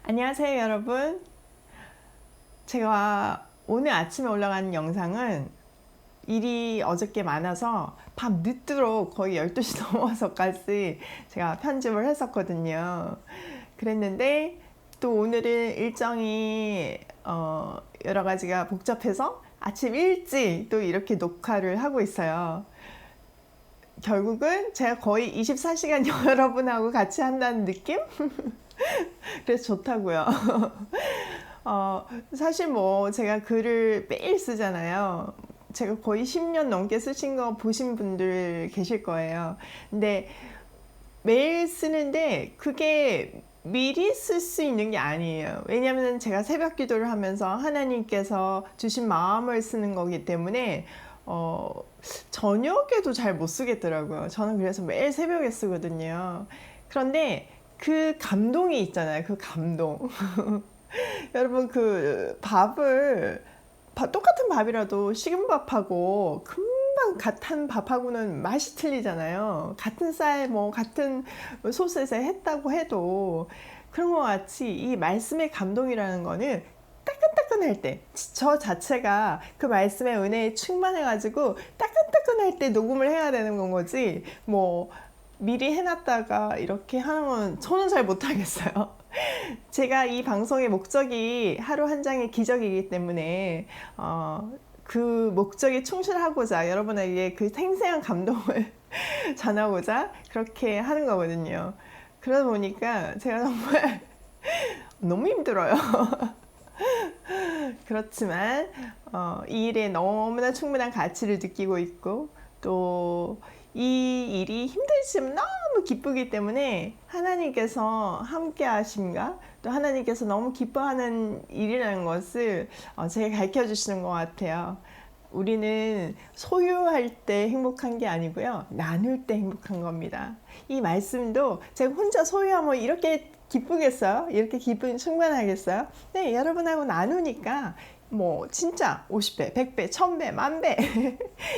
안녕하세요, 여러분. 제가 오늘 아침에 올라간 영상은 일이 어저께 많아서 밤 늦도록 거의 12시 넘어서까지 제가 편집을 했었거든요. 그랬는데 또 오늘은 일정이 여러 가지가 복잡해서 아침 일찍 또 이렇게 녹화를 하고 있어요. 결국은 제가 거의 24시간 여러분하고 같이 한다는 느낌? 그래서 좋다고요. 사실 뭐 제가 글을 매일 쓰잖아요. 제가 거의 10년 넘게 쓰신 거 보신 분들 계실 거예요. 근데 매일 쓰는데 그게 미리 쓸 수 있는 게 아니에요. 왜냐하면 제가 새벽 기도를 하면서 하나님께서 주신 마음을 쓰는 거기 때문에 저녁에도 잘 못 쓰겠더라고요. 저는 그래서 매일 새벽에 쓰거든요. 그런데 그 감동이 있잖아요. 그 감동. 여러분 그 밥을 똑같은 밥이라도 식은 밥하고 금방 같은 밥하고는 맛이 틀리잖아요. 같은 쌀 뭐 같은 솥에서 했다고 해도 그런 것 같이 이 말씀의 감동이라는 거는 따끈따끈할 때 저 자체가 그 말씀의 은혜에 충만해가지고 따끈따끈할 때 녹음을 해야 되는 건 거지 뭐 미리 해놨다가 이렇게 하는 건 저는 잘 못하겠어요. 제가 이 방송의 목적이 하루 한 장의 기적이기 때문에 그 목적에 충실하고자 여러분에게 그 생생한 감동을 전하고자 그렇게 하는 거거든요. 그러다 보니까 제가 정말 너무 힘들어요. 그렇지만 이 일에 너무나 충분한 가치를 느끼고 있고 또 이 일이 힘들지만 너무 기쁘기 때문에 하나님께서 함께 하심과 또 하나님께서 너무 기뻐하는 일이라는 것을 제가 가르쳐 주시는 것 같아요. 우리는 소유할 때 행복한 게 아니고요. 나눌 때 행복한 겁니다. 이 말씀도 제가 혼자 소유하면 이렇게 기쁘겠어요? 이렇게 기쁨이 충만하겠어요? 네, 여러분하고 나누니까 뭐 진짜 50배, 100배, 1000배, 만배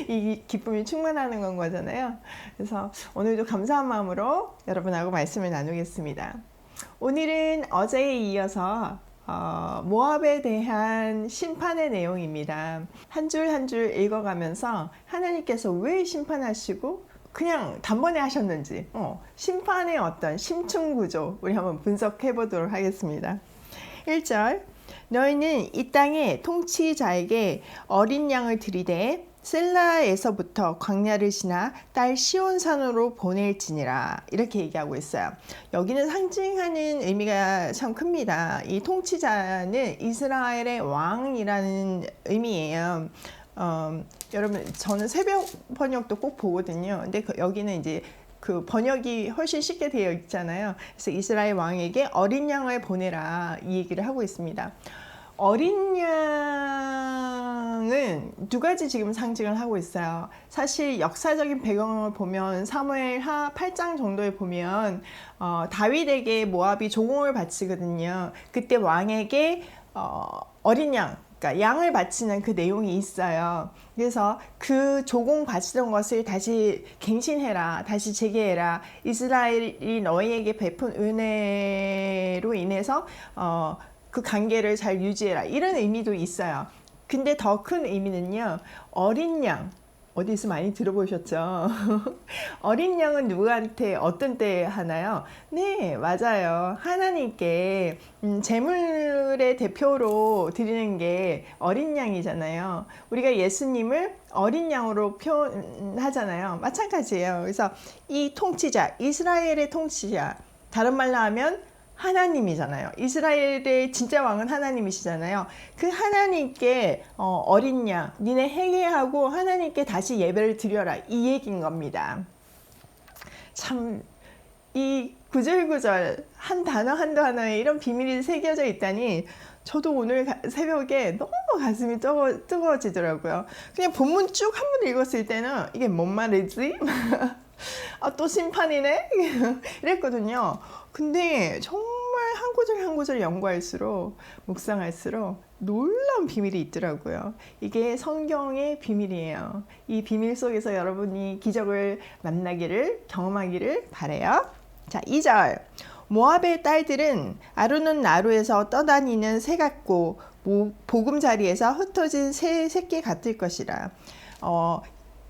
이 기쁨이 충만하는 건 거잖아요. 그래서 오늘도 감사한 마음으로 여러분하고 말씀을 나누겠습니다. 오늘은 어제에 이어서 모압에 대한 심판의 내용입니다. 한 줄 한 줄 읽어가면서 하나님께서 왜 심판하시고 그냥 단번에 하셨는지 심판의 어떤 심층구조 우리 한번 분석해 보도록 하겠습니다. 1절 너희는 이 땅의 통치자에게 어린 양을 들이대 셀라에서부터 광야를 지나 딸 시온산으로 보낼지니라 이렇게 얘기하고 있어요. 여기는 상징하는 의미가 참 큽니다. 이 통치자는 이스라엘의 왕이라는 의미예요. 여러분 저는 새벽 번역도 꼭 보거든요. 근데 여기는 이제 그 번역이 훨씬 쉽게 되어 있잖아요. 그래서 이스라엘 왕에게 어린 양을 보내라 이 얘기를 하고 있습니다. 어린 양은 두 가지 지금 상징을 하고 있어요. 사실 역사적인 배경을 보면 사무엘하 8장 정도에 보면 다윗에게 모압이 조공을 바치거든요. 그때 왕에게 어린 양 그러니까 양을 바치는 그 내용이 있어요. 그래서 그 조공 바치던 것을 다시 갱신해라, 다시 재개해라. 이스라엘이 너희에게 베푼 은혜로 인해서 그 관계를 잘 유지해라. 이런 의미도 있어요. 근데 더 큰 의미는요. 어린 양. 어디서 많이 들어보셨죠? 어린 양은 누구한테 어떤 때 하나요? 네, 맞아요. 하나님께 제물의 대표로 드리는 게 어린 양이잖아요. 우리가 예수님을 어린 양으로 표현하잖아요. 마찬가지예요. 그래서 이 통치자, 이스라엘의 통치자, 다른 말로 하면 하나님이잖아요. 이스라엘의 진짜 왕은 하나님이시잖아요. 그 하나님께 어린 양, 니네 회개하고 하나님께 다시 예배를 드려라 이 얘기인 겁니다. 참 이 구절구절 한 단어 한 단어에 이런 비밀이 새겨져 있다니 저도 오늘 새벽에 너무 가슴이 뜨거워지더라고요. 그냥 본문 쭉 한 번 읽었을 때는 이게 뭔 말이지? 또 심판이네? 이랬거든요. 근데 정말 한 구절 한 구절 연구할수록 묵상할수록 놀라운 비밀이 있더라고요. 이게 성경의 비밀이에요. 이 비밀 속에서 여러분이 기적을 만나기를 경험하기를 바라요. 자, 2절 모압의 딸들은 아르논 나루에서 떠다니는 새 같고 보금자리에서 흩어진 새 새끼 같을 것이라.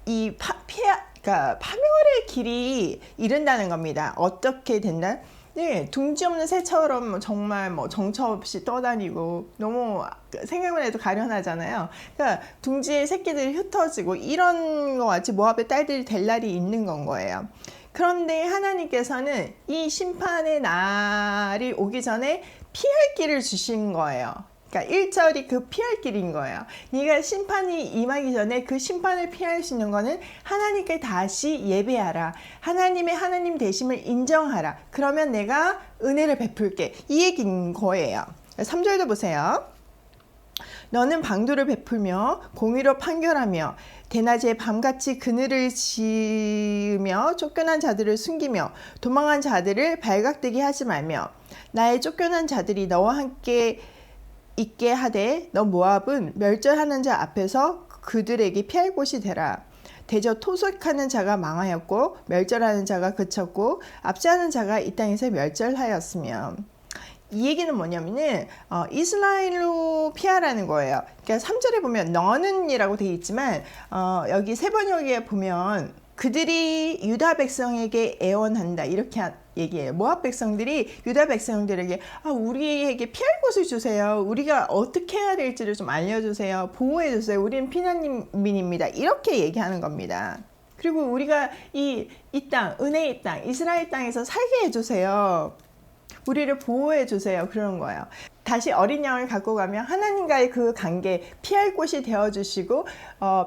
그러니까 파멸의 길이 이른다는 겁니다. 어떻게 된다? 네, 둥지 없는 새처럼 정말 정처 없이 떠다니고 너무 생각만 해도 가련하잖아요. 그러니까 둥지의 새끼들이 흩어지고 이런 거 같이 모압의 딸들이 될 날이 있는 건 거예요. 그런데 하나님께서는 이 심판의 날이 오기 전에 피할 길을 주신 거예요. 그러니까 1절이 그 피할 길인 거예요. 네가 심판이 임하기 전에 그 심판을 피할 수 있는 거는 하나님께 다시 예배하라. 하나님의 하나님 되심을 인정하라. 그러면 내가 은혜를 베풀게. 이 얘기인 거예요. 3절도 보세요. 너는 방도를 베풀며 공의로 판결하며 대낮에 밤같이 그늘을 지으며 쫓겨난 자들을 숨기며 도망한 자들을 발각되게 하지 말며 나의 쫓겨난 자들이 너와 함께 있게 하되 너 모압은 멸절하는 자 앞에서 그들에게 피할 곳이 되라. 대저 토속하는 자가 망하였고 멸절하는 자가 그쳤고 압제하는 자가 이 땅에서 멸절하였으며. 이 얘기는 뭐냐면은 이스라엘로 피하라는 거예요. 그러니까 3절에 보면 너는 이라고 되어 있지만 여기 세 번역에 보면 그들이 유다 백성에게 애원한다 이렇게 얘기해요. 모압 백성들이 유다 백성들에게 우리에게 피할 곳을 주세요. 우리가 어떻게 해야 될지를 좀 알려주세요. 보호해 주세요. 우리는 피난민입니다. 이렇게 얘기하는 겁니다. 그리고 우리가 이 땅, 은혜의 땅, 이스라엘 땅에서 살게 해주세요. 우리를 보호해 주세요. 그런 거예요. 다시 어린 양을 갖고 가면 하나님과의 그 관계, 피할 곳이 되어주시고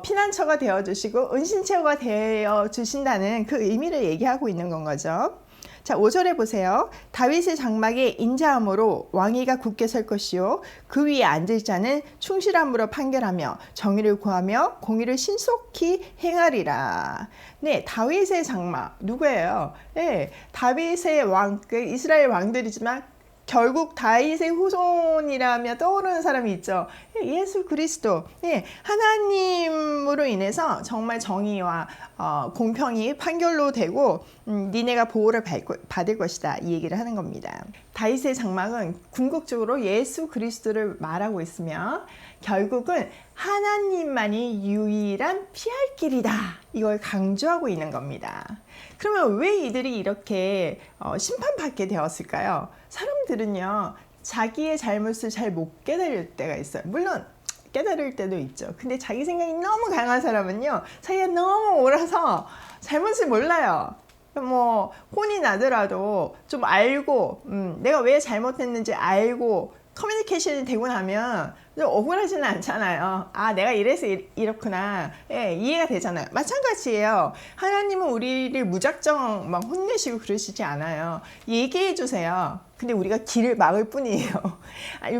피난처가 되어주시고 은신처가 되어주신다는 그 의미를 얘기하고 있는 건 거죠. 자, 5절에 보세요. 다윗의 장막에 인자함으로 왕위가 굳게 설 것이요 그 위에 앉을 자는 충실함으로 판결하며 정의를 구하며 공의를 신속히 행하리라. 네, 다윗의 장막 누구예요? 네, 다윗의 왕, 이스라엘 왕들이지만 결국 다윗의 후손이라며 떠오르는 사람이 있죠. 예수 그리스도. 예, 하나님으로 인해서 정말 정의와 공평이 판결로 되고 니네가 보호를 받을 것이다. 이 얘기를 하는 겁니다. 다윗의 장막은 궁극적으로 예수 그리스도를 말하고 있으며 결국은 하나님만이 유일한 피할 길이다. 이걸 강조하고 있는 겁니다. 그러면 왜 이들이 이렇게 심판받게 되었을까요? 사람들은요, 자기의 잘못을 잘 못 깨달을 때가 있어요. 물론 깨달을 때도 있죠. 근데 자기 생각이 너무 강한 사람은요, 자기가 너무 옳아서 잘못을 몰라요. 혼이 나더라도 좀 알고 내가 왜 잘못했는지 알고 커뮤니케이션이 되고 나면 억울하지는 않잖아요. 내가 이래서 이렇구나. 예, 이해가 되잖아요. 마찬가지예요. 하나님은 우리를 무작정 막 혼내시고 그러시지 않아요. 얘기해 주세요. 근데 우리가 길을 막을 뿐이에요.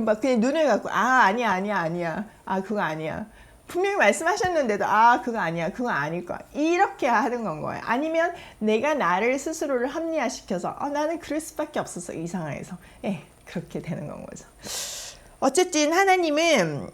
막 그냥 눈을 감고 아니야. 그거 아니야. 분명히 말씀하셨는데도 그거 아니야. 그거 아닐 거야. 이렇게 하는 건 거예요. 아니면 내가 나를 스스로를 합리화시켜서 나는 그럴 수밖에 없었어. 이 상황에서. 예, 그렇게 되는 건 거죠. 어쨌든 하나님은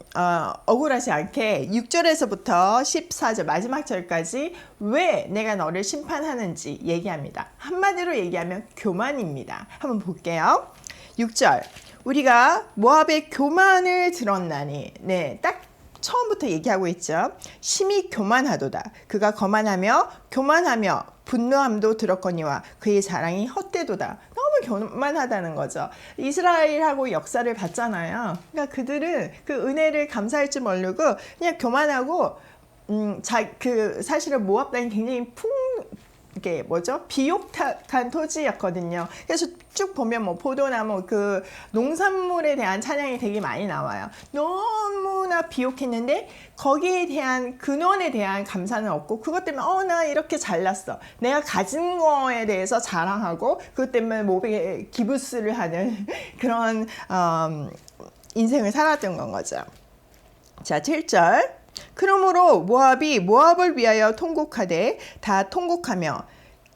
억울하지 않게 6절에서부터 14절 마지막 절까지 왜 내가 너를 심판하는지 얘기합니다. 한마디로 얘기하면 교만입니다. 한번 볼게요. 6절 우리가 모압의 교만을 들었나니. 네, 딱 처음부터 얘기하고 있죠. 심히 교만하도다. 그가 거만하며 교만하며 분노함도 들었거니와 그의 자랑이 헛되도다. 너무 교만하다는 거죠. 이스라엘하고 역사를 봤잖아요. 그러니까 그들은 그 은혜를 감사할 줄 모르고 그냥 교만하고 사실은 모압 땅이 굉장히 비옥한 토지였거든요. 그래서 쭉 보면 포도나무 그 농산물에 대한 찬양이 되게 많이 나와요. 너무나 비옥했는데 거기에 대한 근원에 대한 감사는 없고 그것 때문에 나 이렇게 잘났어. 내가 가진 거에 대해서 자랑하고 그것 때문에 몸에 기부스를 하는 그런 인생을 살았던 건 거죠. 자, 7절 그러므로 모압이 모압을 위하여 통곡하되 다 통곡하며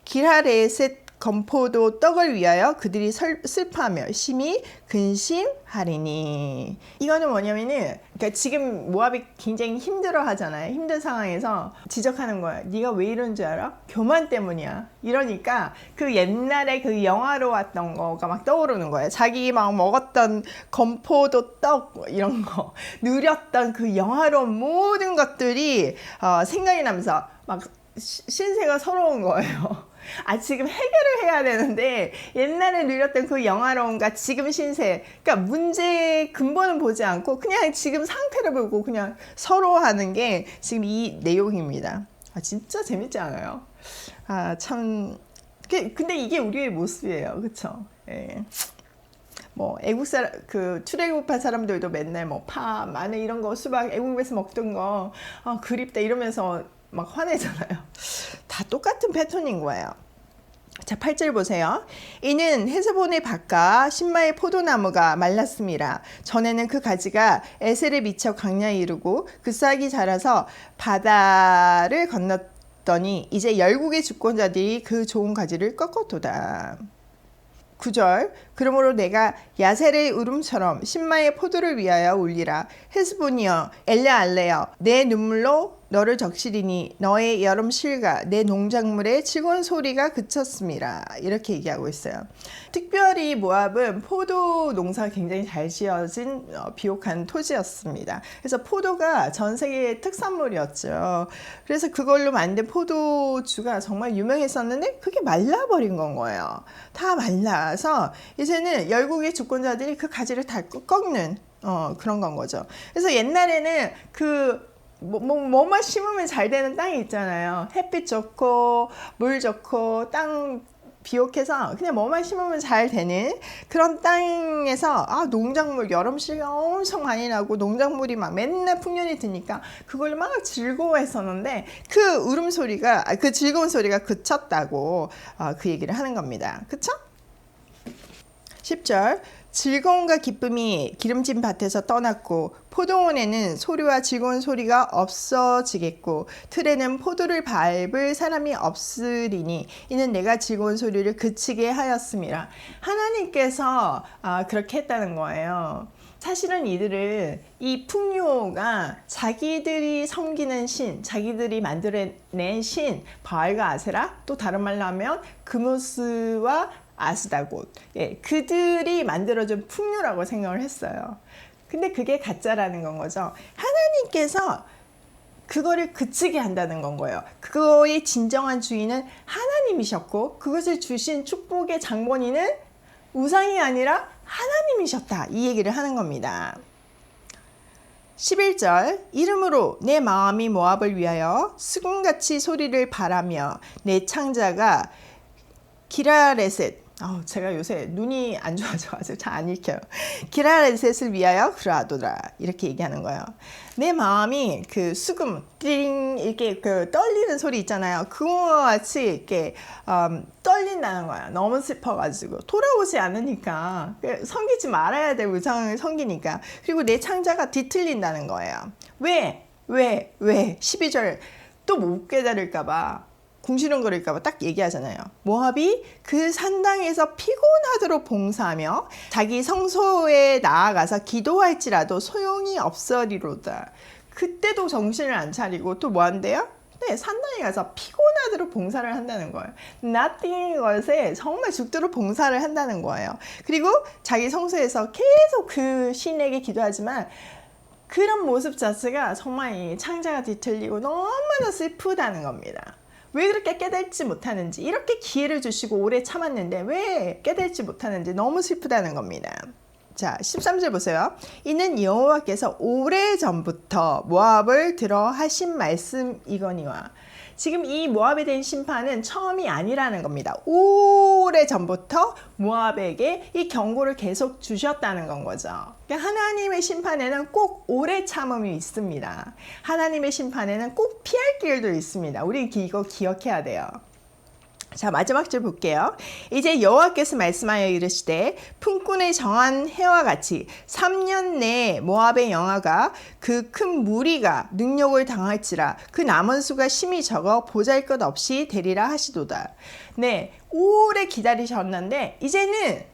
기라레셋 건포도 떡을 위하여 그들이 슬퍼하며 심히 근심하리니. 이거는 뭐냐면은, 그러니까 지금 모압이 굉장히 힘들어 하잖아요. 힘든 상황에서 지적하는 거야. 네가 왜 이런 줄 알아? 교만 때문이야. 이러니까 그 옛날에 그 영화로웠던 거가 막 떠오르는 거예요. 자기 막 먹었던 건포도 떡 이런 거 누렸던 그 영화로운 모든 것들이 생각이 나면서 막 신세가 서러운 거예요. 지금 해결을 해야 되는데 옛날에 누렸던 그 영화로움과 지금 신세, 그러니까 문제의 근본은 보지 않고 그냥 지금 상태를 보고 그냥 서러워하는 게 지금 이 내용입니다. 진짜 재밌지 않아요? 참. 근데 이게 우리의 모습이에요, 그렇죠? 예. 뭐 애국 사람, 그 출애굽파 사람들도 맨날 뭐 파, 마늘 이런 거 수박 애국에서 먹던 거 그립다 이러면서 막 화내잖아요. 다 똑같은 패턴인 거예요. 자, 8절 보세요. 이는 헤스본의 밭과 신마의 포도나무가 말랐습니다. 전에는 그 가지가 에셀에 미쳐 광야에 이르고 그 싹이 자라서 바다를 건넜더니 이제 열국의 주권자들이 그 좋은 가지를 꺾었도다. 9절 그러므로 내가 야셀의 울음처럼 신마의 포도를 위하여 울리라. 헤스본이여 엘레알레여 내 눈물로 너를 적시리니 너의 여름 실과 내 농작물의 즐거운 소리가 그쳤습니다. 이렇게 얘기하고 있어요. 특별히 모압은 포도 농사가 굉장히 잘 지어진 비옥한 토지였습니다. 그래서 포도가 전 세계의 특산물이었죠. 그래서 그걸로 만든 포도주가 정말 유명했었는데 그게 말라버린 건 거예요. 다 말라서 이제는 열국의 주권자들이 그 가지를 다 꺾는 그런 건 거죠. 그래서 옛날에는 뭐만 심으면 잘 되는 땅이 있잖아요. 햇빛 좋고 물 좋고 땅 비옥해서 그냥 뭐만 심으면 잘 되는 그런 땅에서 농작물 여름씨가 엄청 많이 나고 농작물이 막 맨날 풍년이 드니까 그걸로 막 즐거워했었는데 그 울음소리가 그 즐거운 소리가 그쳤다고 그 얘기를 하는 겁니다. 그쵸? 10절 즐거움과 기쁨이 기름진 밭에서 떠났고 포도원에는 소리와 즐거운 소리가 없어지겠고 틀에는 포도를 밟을 사람이 없으리니 이는 내가 즐거운 소리를 그치게 하였습니다. 하나님께서 그렇게 했다는 거예요. 사실은 이들을 이 풍요가 자기들이 섬기는 신, 자기들이 만들어낸 신 바알과 아세라, 또 다른 말로 하면 그무스와 아스다곶, 그들이 만들어준 풍요라고 생각을 했어요. 근데 그게 가짜라는 건 거죠. 하나님께서 그거를 그치게 한다는 건 거예요. 그거의 진정한 주인은 하나님이셨고 그것을 주신 축복의 장본인은 우상이 아니라 하나님이셨다. 이 얘기를 하는 겁니다. 11절 이름으로 내 마음이 모압을 위하여 수금같이 소리를 바라며 내 창자가 기라레셋 제가 요새 눈이 안 좋아져가지고 잘 안 읽혀요. 기라레셋을 위하여 그러하도다. 이렇게 얘기하는 거예요. 내 마음이 그 수금, 띵 이렇게 그 떨리는 소리 있잖아요. 그거와 같이 이렇게 떨린다는 거야. 너무 슬퍼가지고 돌아오지 않으니까 섬기지 말아야 될 우상을 섬기니까. 그리고 내 창자가 뒤틀린다는 거예요. 왜? 12절 또 못 깨달을까봐. 궁시렁거릴까봐 딱 얘기하잖아요. 모압이 그 산당에서 피곤하도록 봉사하며 자기 성소에 나아가서 기도할지라도 소용이 없으리로다. 그때도 정신을 안 차리고 또 뭐 한대요? 네, 산당에 가서 피곤하도록 봉사를 한다는 거예요. nothing 것에 정말 죽도록 봉사를 한다는 거예요. 그리고 자기 성소에서 계속 그 신에게 기도하지만 그런 모습 자체가 정말 이 창자가 뒤틀리고 너무나 슬프다는 겁니다. 왜 그렇게 깨닫지 못하는지, 이렇게 기회를 주시고 오래 참았는데 왜 깨닫지 못하는지 너무 슬프다는 겁니다. 자, 13절 보세요. 이는 여호와께서 오래전부터 모압을 들어 하신 말씀이거니와. 지금 이 모압에 대한 심판은 처음이 아니라는 겁니다. 오래전부터 모압에게 이 경고를 계속 주셨다는 건 거죠. 그러니까 하나님의 심판에는 꼭 오래 참음이 있습니다. 하나님의 심판에는 꼭 피할 길도 있습니다. 우리 이거 기억해야 돼요. 자, 마지막 줄 볼게요. 이제 여호와께서 말씀하여 이르시되 품꾼의 정한 해와 같이 3년 내에 모압의 영하가 그 큰 무리가 능욕을 당할지라 그 남은 수가 심히 적어 보잘것없이 되리라 하시도다. 네, 오래 기다리셨는데 이제는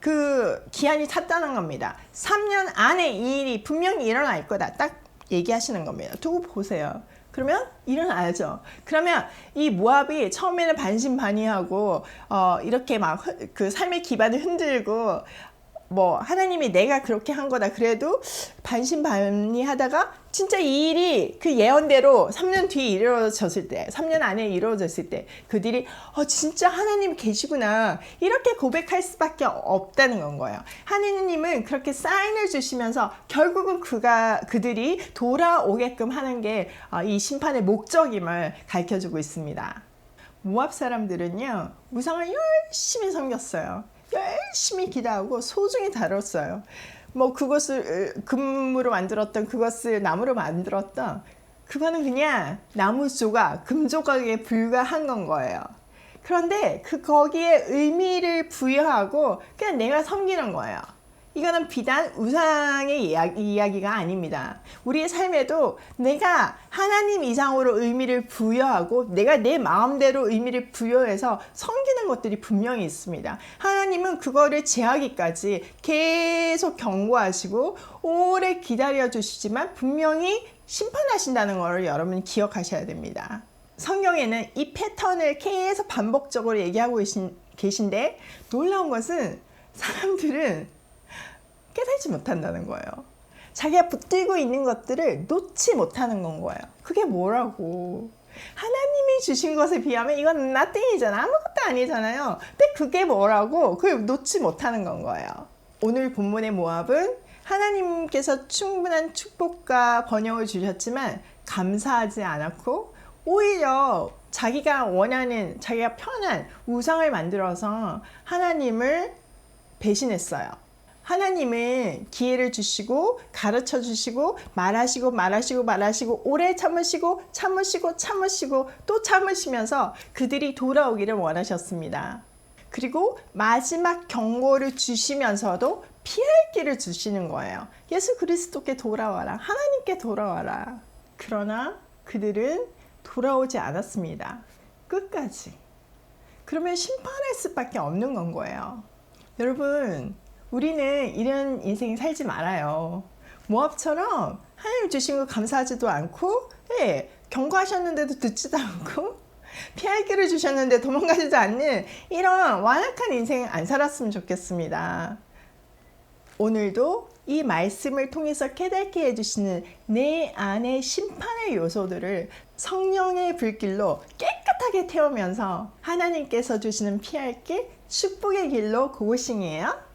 그 기한이 찼다는 겁니다. 3년 안에 이 일이 분명히 일어날 거다. 딱 얘기하시는 겁니다. 두고 보세요. 그러면 일어나야죠. 그러면 이 모압이 처음에는 반신반의하고 이렇게 막 그 삶의 기반을 흔들고 뭐 하나님이 내가 그렇게 한 거다 그래도 반신반의하다가 진짜 이 일이 그 예언대로 3년 뒤에 이루어졌을 때 3년 안에 이루어졌을 때 그들이 진짜 하나님 계시구나 이렇게 고백할 수밖에 없다는 건 거예요. 하나님은 그렇게 사인을 주시면서 결국은 그들이 돌아오게끔 하는 게 이 심판의 목적임을 가르쳐주고 있습니다. 모압 사람들은요 우상을 열심히 섬겼어요. 열심히 기도하고 소중히 다뤘어요. 뭐 그것을 금으로 만들었던 그것을 나무로 만들었던 그거는 그냥 나무 조각, 금 조각에 불과한 건 거예요. 그런데 거기에 의미를 부여하고 그냥 내가 섬기는 거예요. 이거는 비단 우상의 이야기가 아닙니다. 우리의 삶에도 내가 하나님 이상으로 의미를 부여하고 내가 내 마음대로 의미를 부여해서 섬기는 것들이 분명히 있습니다. 하나님은 그거를 제하기까지 계속 경고하시고 오래 기다려 주시지만 분명히 심판하신다는 걸 여러분 기억하셔야 됩니다. 성경에는 이 패턴을 계속 반복적으로 얘기하고 계신데 놀라운 것은 사람들은 깨달지 못한다는 거예요. 자기가 붙들고 있는 것들을 놓지 못하는 건 거예요. 그게 뭐라고? 하나님이 주신 것에 비하면 이건 nothing이잖아. 아무것도 아니잖아요. 근데 그게 뭐라고? 그걸 놓지 못하는 건 거예요. 오늘 본문의 모압은 하나님께서 충분한 축복과 번영을 주셨지만 감사하지 않았고 오히려 자기가 원하는 자기가 편한 우상을 만들어서 하나님을 배신했어요. 하나님은 기회를 주시고 가르쳐 주시고 말하시고 오래 참으시고 또 참으시면서 그들이 돌아오기를 원하셨습니다. 그리고 마지막 경고를 주시면서도 피할 길을 주시는 거예요. 예수 그리스도께 돌아와라. 하나님께 돌아와라. 그러나 그들은 돌아오지 않았습니다. 끝까지. 그러면 심판할 수밖에 없는 건 거예요. 여러분 우리는 이런 인생 살지 말아요. 모압처럼 하나님 주신 거 감사하지도 않고 경고하셨는데도 듣지도 않고 피할 길을 주셨는데 도망가지도 않는 이런 완악한 인생 안 살았으면 좋겠습니다. 오늘도 이 말씀을 통해서 깨닫게 해주시는 내 안의 심판의 요소들을 성령의 불길로 깨끗하게 태우면서 하나님께서 주시는 피할 길, 축복의 길로 고고싱이에요.